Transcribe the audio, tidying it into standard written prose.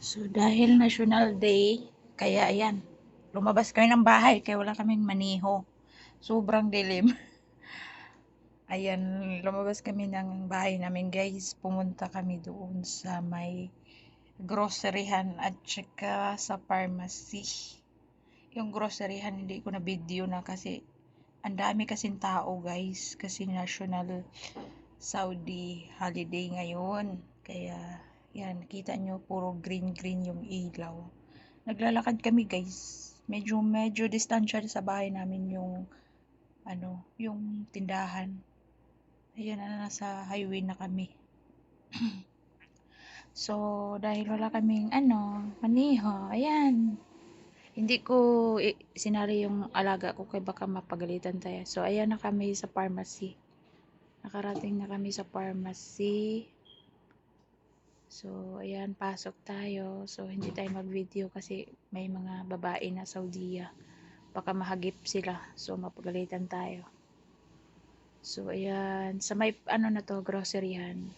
So, dahil National Day, kaya ayan, lumabas kami ng bahay kaya wala kaming maniho. Sobrang dilim. Ayan, lumabas kami ng bahay namin guys. Pumunta kami doon sa may groceryhan at saka sa pharmacy. Yung groceryhan hindi ko na video na kasi ang dami kasing tao guys. Kasi National Saudi holiday ngayon. Kaya yan, kita nyo puro green green yung ilaw. Naglalakad kami guys. Medyo distansya sa bahay namin yung yung tindahan. Ayan na, nasa highway na kami. So, dahil wala kaming maniho, ayan. Hindi ko sinari yung alaga ko kay baka mapagalitan tayo. So, ayan na kami sa pharmacy. Nakarating na kami sa pharmacy. So, ayan, pasok tayo. So, hindi tayo mag-video kasi may mga babae na Saudiya. Baka mahagip sila. So, mapagalitan tayo. So, ayan. Sa may, na to, groceryhan.